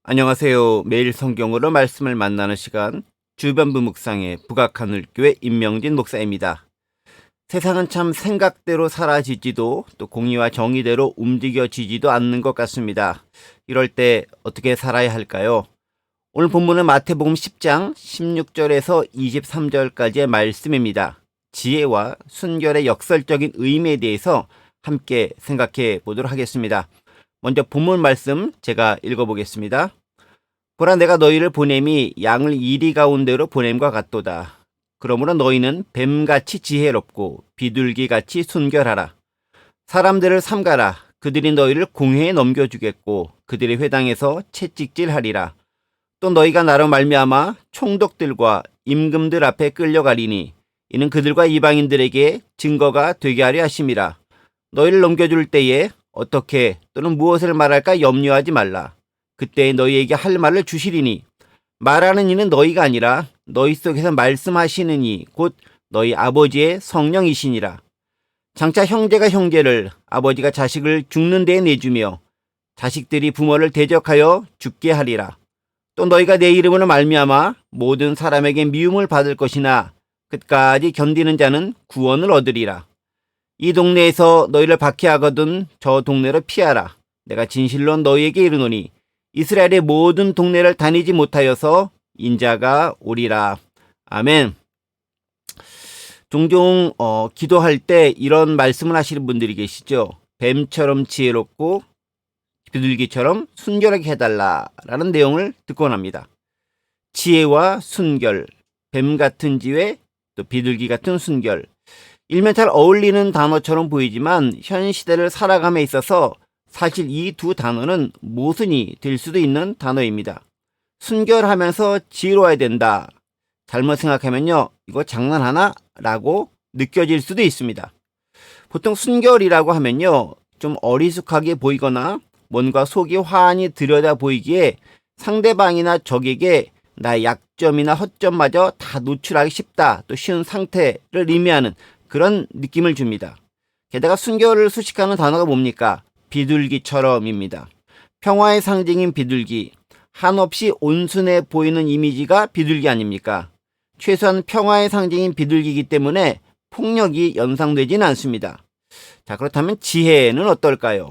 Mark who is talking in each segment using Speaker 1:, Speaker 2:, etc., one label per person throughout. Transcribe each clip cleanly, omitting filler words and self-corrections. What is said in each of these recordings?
Speaker 1: 안녕하세요. 매일 성경으로 말씀을 만나는 시간 주변부 묵상의 북악하늘교회 임명진 목사입니다. 세상은 참 생각대로 사라지지도 또 공의와 정의대로 움직여지지도 않는 것 같습니다. 이럴 때 어떻게 살아야 할까요? 오늘 본문은 마태복음 10장 16절에서 23절까지의 말씀입니다. 지혜와 순결의 역설적인 의미에 대해서 함께 생각해 보도록 하겠습니다. 먼저 본문 말씀 제가 읽어보겠습니다. 보라, 내가 너희를 보냄이 양을 이리 가운데로 보냄과 같도다. 그러므로 너희는 뱀같이 지혜롭고 비둘기같이 순결하라. 사람들을 삼가라. 그들이 너희를 공회에 넘겨주겠고 그들의 회당에서 채찍질하리라. 또 너희가 나로 말미암아 총독들과 임금들 앞에 끌려가리니 이는 그들과 이방인들에게 증거가 되게 하려 하심이라. 너희를 넘겨줄 때에 어떻게 또는 무엇을 말할까 염려하지 말라. 그때 너희에게 할 말을 주시리니 말하는 이는 너희가 아니라 너희 속에서 말씀하시는 이 곧 너희 아버지의 성령이시니라. 장차 형제가 형제를 아버지가 자식을 죽는 데에 내주며 자식들이 부모를 대적하여 죽게 하리라. 또 너희가 내 이름으로 말미암아 모든 사람에게 미움을 받을 것이나 끝까지 견디는 자는 구원을 얻으리라. 이 동네에서 너희를 박해하거든 저 동네로 피하라. 내가 진실로 너희에게 이르노니 이스라엘의 모든 동네를 다니지 못하여서 인자가 오리라. 아멘. 종종 기도할 때 이런 말씀을 하시는 분들이 계시죠. 뱀처럼 지혜롭고 비둘기처럼 순결하게 해달라라는 내용을 듣곤 합니다. 지혜와 순결, 뱀 같은 지혜, 또 비둘기 같은 순결. 일면 잘 어울리는 단어처럼 보이지만 현 시대를 살아감에 있어서 사실 이 두 단어는 모순이 될 수도 있는 단어입니다. 순결하면서 지혜로워야 된다. 잘못 생각하면요, 이거 장난하나? 라고 느껴질 수도 있습니다. 보통 순결이라고 하면요, 좀 어리숙하게 보이거나 뭔가 속이 환히 들여다 보이기에 상대방이나 적에게 나의 약점이나 허점마저 다 노출하기 쉽다, 또 쉬운 상태를 의미하는 그런 느낌을 줍니다. 게다가 순결을 수식하는 단어가 뭡니까? 비둘기처럼입니다. 평화의 상징인 비둘기, 한없이 온순해 보이는 이미지가 비둘기 아닙니까? 최소한 평화의 상징인 비둘기이기 때문에 폭력이 연상되지는 않습니다. 자, 그렇다면 지혜는 어떨까요?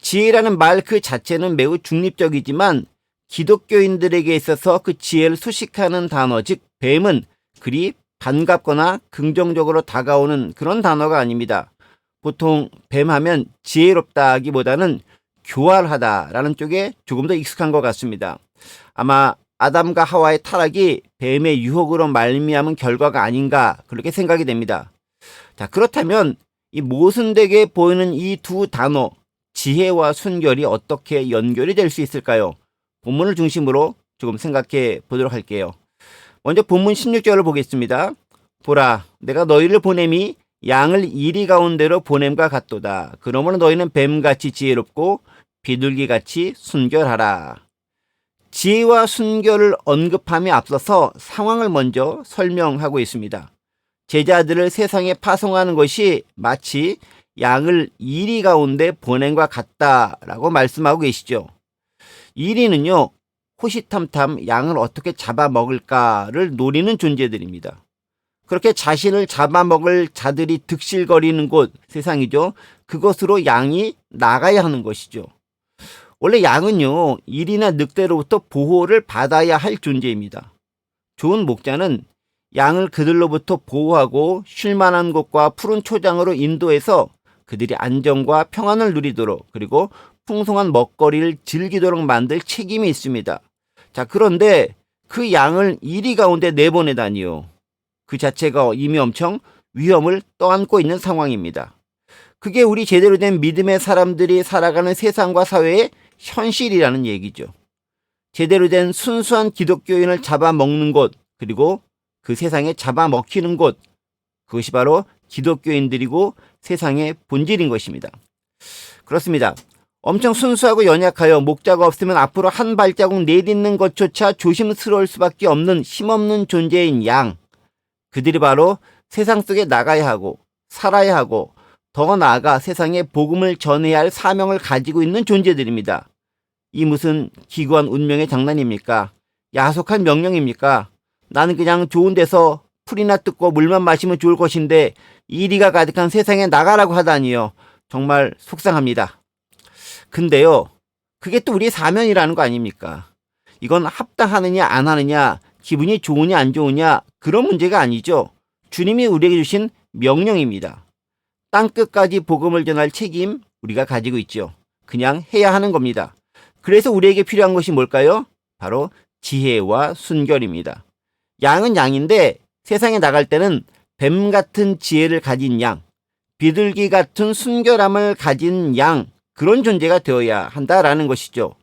Speaker 1: 지혜라는 말 그 자체는 매우 중립적이지만 기독교인들에게 있어서 그 지혜를 수식하는 단어, 즉 뱀은 그리 반갑거나 긍정적으로 다가오는 그런 단어가 아닙니다. 보통 뱀하면 지혜롭다기보다는 교활하다라는 쪽에 조금 더 익숙한 것 같습니다. 아마 아담과 하와의 타락이 뱀의 유혹으로 말미암은 결과가 아닌가 그렇게 생각이 됩니다. 자, 그렇다면 이 모순되게 보이는 이 두 단어 지혜와 순결이 어떻게 연결이 될 수 있을까요? 본문을 중심으로 조금 생각해 보도록 할게요. 먼저 본문 16절을 보겠습니다. 보라, 내가 너희를 보냄이 양을 이리 가운데로 보냄과 같도다. 그러므로 너희는 뱀같이 지혜롭고 비둘기같이 순결하라. 지혜와 순결을 언급함에 앞서서 상황을 먼저 설명하고 있습니다. 제자들을 세상에 파송하는 것이 마치 양을 이리 가운데 보냄과 같다라고 말씀하고 계시죠. 이리는요, 호시탐탐 양을 어떻게 잡아먹을까를 노리는 존재들입니다. 그렇게 자신을 잡아먹을 자들이 득실거리는 곳, 세상이죠. 그것으로 양이 나가야 하는 것이죠. 원래 양은요, 일이나 늑대로부터 보호를 받아야 할 존재입니다. 좋은 목자는 양을 그들로부터 보호하고 쉴만한 곳과 푸른 초장으로 인도해서 그들이 안정과 평안을 누리도록, 그리고 풍성한 먹거리를 즐기도록 만들 책임이 있습니다. 자, 그런데 그 양을 이리 가운데 내보내다니요. 그 자체가 이미 엄청 위험을 떠안고 있는 상황입니다. 그게 우리 제대로 된 믿음의 사람들이 살아가는 세상과 사회의 현실이라는 얘기죠. 제대로 된 순수한 기독교인을 잡아먹는 곳, 그리고 그 세상에 잡아먹히는 곳, 그것이 바로 기독교인들이고 세상의 본질인 것입니다. 그렇습니다. 엄청 순수하고 연약하여 목자가 없으면 앞으로 한 발자국 내딛는 것조차 조심스러울 수밖에 없는 힘없는 존재인 양, 그들이 바로 세상 속에 나가야 하고 살아야 하고 더 나아가 세상에 복음을 전해야 할 사명을 가지고 있는 존재들입니다. 이 무슨 기구한 운명의 장난입니까? 야속한 명령입니까? 나는 그냥 좋은 데서 풀이나 뜯고 물만 마시면 좋을 것인데 이리가 가득한 세상에 나가라고 하다니요. 정말 속상합니다. 근데요, 그게 또 우리의 사명이라는 거 아닙니까? 이건 합당하느냐 안 하느냐, 기분이 좋으냐 안 좋으냐, 그런 문제가 아니죠. 주님이 우리에게 주신 명령입니다. 땅끝까지 복음을 전할 책임 우리가 가지고 있죠. 그냥 해야 하는 겁니다. 그래서 우리에게 필요한 것이 뭘까요? 바로 지혜와 순결입니다. 양은 양인데 세상에 나갈 때는 뱀 같은 지혜를 가진 양, 비둘기 같은 순결함을 가진 양, 그런 존재가 되어야 한다라는 것이죠.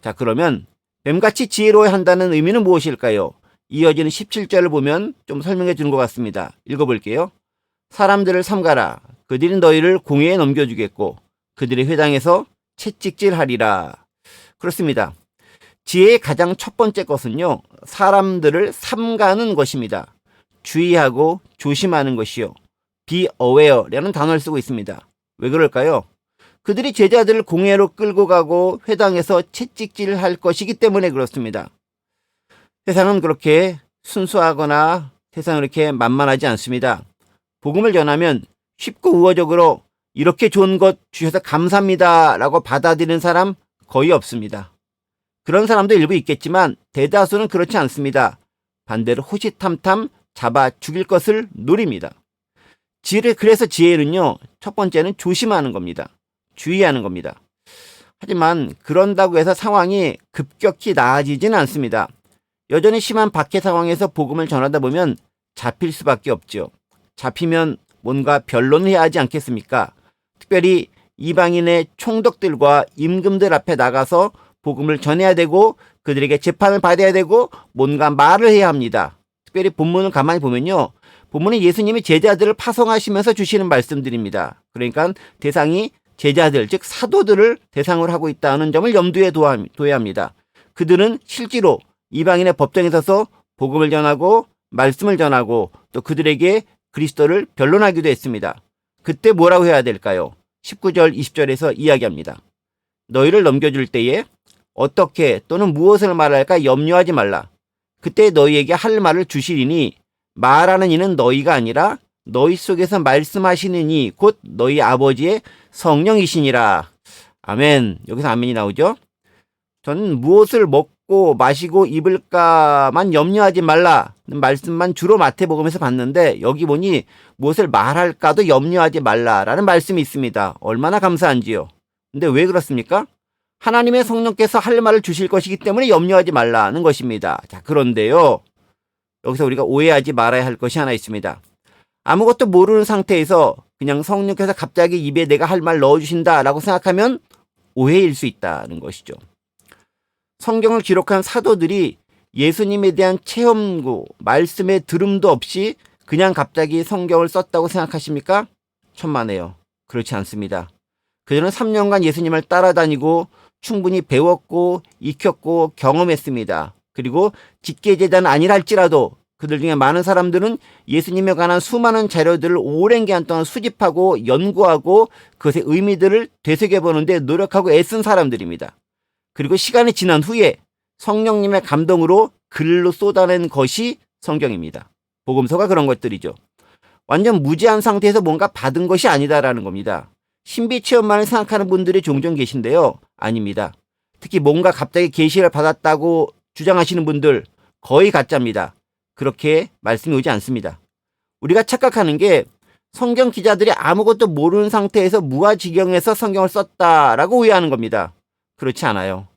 Speaker 1: 자, 그러면 뱀같이 지혜로워야 한다는 의미는 무엇일까요? 이어지는 17절을 보면 좀 설명해 주는 것 같습니다. 읽어볼게요. 사람들을 삼가라. 그들이 너희를 공회에 넘겨주겠고 그들의 회당에서 채찍질하리라. 그렇습니다. 지혜의 가장 첫 번째 것은요, 사람들을 삼가는 것입니다. 주의하고 조심하는 것이요. be aware라는 단어를 쓰고 있습니다. 왜 그럴까요? 그들이 제자들을 공회로 끌고 가고 회당에서 채찍질할 것이기 때문에 그렇습니다. 세상은 그렇게 순수하거나 세상은 그렇게 만만하지 않습니다. 복음을 전하면 쉽고 우호적으로 이렇게 좋은 것 주셔서 감사합니다 라고 받아들이는 사람 거의 없습니다. 그런 사람도 일부 있겠지만 대다수는 그렇지 않습니다. 반대로 호시탐탐 잡아 죽일 것을 노립니다. 그래서 지혜는요, 첫 번째는 조심하는 겁니다. 주의하는 겁니다. 하지만 그런다고 해서 상황이 급격히 나아지지는 않습니다. 여전히 심한 박해 상황에서 복음을 전하다 보면 잡힐 수밖에 없죠. 잡히면 뭔가 변론을 해야 하지 않겠습니까? 특별히 이방인의 총독들과 임금들 앞에 나가서 복음을 전해야 되고 그들에게 재판을 받아야 되고 뭔가 말을 해야 합니다. 특별히 본문을 가만히 보면요, 본문은 예수님이 제자들을 파송하시면서 주시는 말씀들입니다. 그러니까 대상이 제자들, 즉 사도들을 대상으로 하고 있다는 점을 염두에 둬야 합니다. 그들은 실제로 이방인의 법정에 서서 복음을 전하고 말씀을 전하고 또 그들에게 그리스도를 변론하기도 했습니다. 그때 뭐라고 해야 될까요? 19절, 20절에서 이야기합니다. 너희를 넘겨줄 때에 어떻게 또는 무엇을 말할까 염려하지 말라. 그때 너희에게 할 말을 주시리니 말하는 이는 너희가 아니라 너희 속에서 말씀하시는 이 곧 너희 아버지의 성령이시니라. 아멘. 여기서 아멘이 나오죠. 저는 무엇을 먹고 마시고 입을까만 염려하지 말라는 말씀만 주로 마태복음에서 봤는데 여기 보니 무엇을 말할까도 염려하지 말라라는 말씀이 있습니다. 얼마나 감사한지요. 근데 왜 그렇습니까? 하나님의 성령께서 할 말을 주실 것이기 때문에 염려하지 말라는 것입니다. 자, 그런데요, 여기서 우리가 오해하지 말아야 할 것이 하나 있습니다. 아무것도 모르는 상태에서 그냥 성령께서 갑자기 입에 내가 할 말 넣어주신다라고 생각하면 오해일 수 있다는 것이죠. 성경을 기록한 사도들이 예수님에 대한 체험고 말씀의 들음도 없이 그냥 갑자기 성경을 썼다고 생각하십니까? 천만에요. 그렇지 않습니다. 그들은 3년간 예수님을 따라다니고 충분히 배웠고 익혔고 경험했습니다. 그리고 직계제자는 아니라 할지라도 그들 중에 많은 사람들은 예수님에 관한 수많은 자료들을 오랜 기간 동안 수집하고 연구하고 그것의 의미들을 되새겨보는데 노력하고 애쓴 사람들입니다. 그리고 시간이 지난 후에 성령님의 감동으로 글로 쏟아낸 것이 성경입니다. 복음서가 그런 것들이죠. 완전 무지한 상태에서 뭔가 받은 것이 아니다라는 겁니다. 신비 체험만을 생각하는 분들이 종종 계신데요. 아닙니다. 특히 뭔가 갑자기 계시를 받았다고 주장하시는 분들 거의 가짜입니다. 그렇게 말씀이 오지 않습니다. 우리가 착각하는 게 성경 기자들이 아무것도 모르는 상태에서 무아지경에서 성경을 썼다라고 오해하는 겁니다. 그렇지 않아요.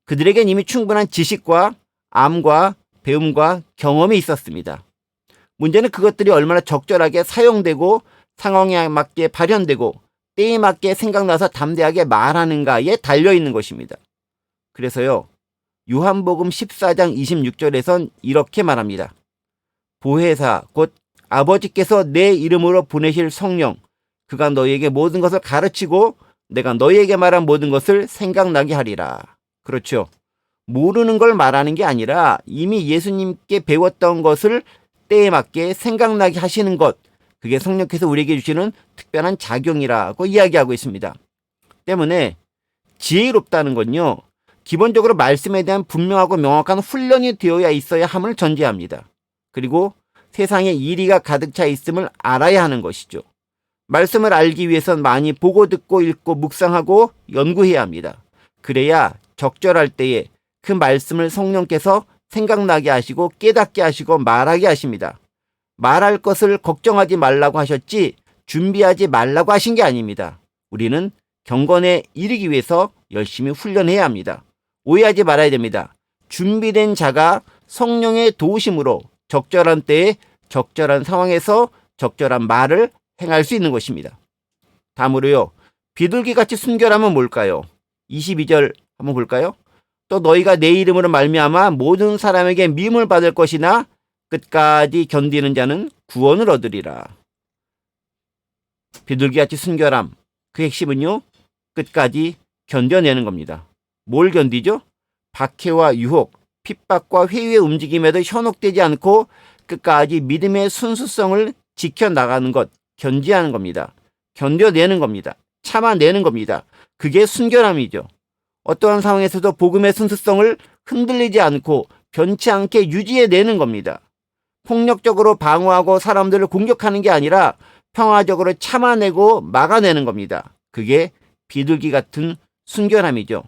Speaker 1: 그들에겐 이미 충분한 지식과 암과 배움과 경험이 있었습니다. 문제는 그것들이 얼마나 적절하게 사용되고 상황에 맞게 발현되고 때에 맞게 생각나서 담대하게 말하는가에 달려있는 것입니다. 그래서요, 요한복음 14장 26절에선 이렇게 말합니다. 보혜사 곧 아버지께서 내 이름으로 보내실 성령 그가 너희에게 모든 것을 가르치고 내가 너희에게 말한 모든 것을 생각나게 하리라. 그렇죠. 모르는 걸 말하는 게 아니라 이미 예수님께 배웠던 것을 때에 맞게 생각나게 하시는 것, 그게 성령께서 우리에게 주시는 특별한 작용이라고 이야기하고 있습니다. 때문에 지혜롭다는 건요, 기본적으로 말씀에 대한 분명하고 명확한 훈련이 되어야 있어야 함을 전제합니다. 그리고 세상에 이리가 가득 차 있음을 알아야 하는 것이죠. 말씀을 알기 위해선 많이 보고 듣고 읽고 묵상하고 연구해야 합니다. 그래야 적절할 때에 그 말씀을 성령께서 생각나게 하시고 깨닫게 하시고 말하게 하십니다. 말할 것을 걱정하지 말라고 하셨지 준비하지 말라고 하신 게 아닙니다. 우리는 경건에 이르기 위해서 열심히 훈련해야 합니다. 오해하지 말아야 됩니다. 준비된 자가 성령의 도우심으로 적절한 때에 적절한 상황에서 적절한 말을 행할 수 있는 것입니다. 다음으로요. 비둘기같이 순결하면 뭘까요? 22절 한번 볼까요? 또 너희가 내 이름으로 말미암아 모든 사람에게 미움을 받을 것이나 끝까지 견디는 자는 구원을 얻으리라. 비둘기같이 순결함. 그 핵심은요. 끝까지 견뎌내는 겁니다. 뭘 견디죠? 박해와 유혹, 핍박과 회유의 움직임에도 현혹되지 않고 끝까지 믿음의 순수성을 지켜나가는 것, 견지하는 겁니다. 견뎌내는 겁니다. 참아내는 겁니다. 그게 순결함이죠. 어떠한 상황에서도 복음의 순수성을 흔들리지 않고 변치 않게 유지해내는 겁니다. 폭력적으로 방어하고 사람들을 공격하는 게 아니라 평화적으로 참아내고 막아내는 겁니다. 그게 비둘기 같은 순결함이죠.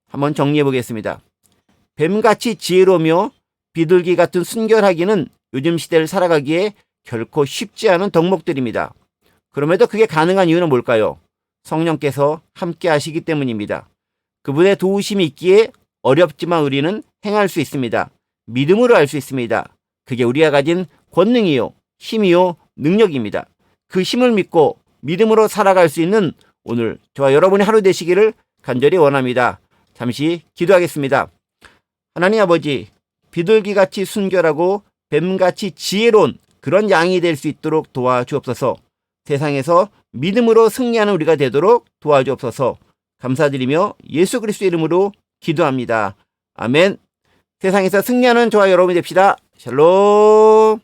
Speaker 1: 한번 정리해 보겠습니다. 뱀같이 지혜로우며 비둘기 같은 순결하기는 요즘 시대를 살아가기에 결코 쉽지 않은 덕목들입니다. 그럼에도 그게 가능한 이유는 뭘까요? 성령께서 함께 하시기 때문입니다. 그분의 도우심이 있기에 어렵지만 우리는 행할 수 있습니다. 믿음으로 할 수 있습니다. 그게 우리가 가진 권능이요, 힘이요, 능력입니다. 그 힘을 믿고 믿음으로 살아갈 수 있는 오늘 저와 여러분의 하루 되시기를 간절히 원합니다. 잠시 기도하겠습니다. 하나님 아버지, 비둘기같이 순결하고 뱀같이 지혜로운 그런 양이 될 수 있도록 도와주옵소서. 세상에서 믿음으로 승리하는 우리가 되도록 도와주옵소서. 감사드리며 예수 그리스도의 이름으로 기도합니다. 아멘. 세상에서 승리하는 저와 여러분이 됩시다. 샬롬.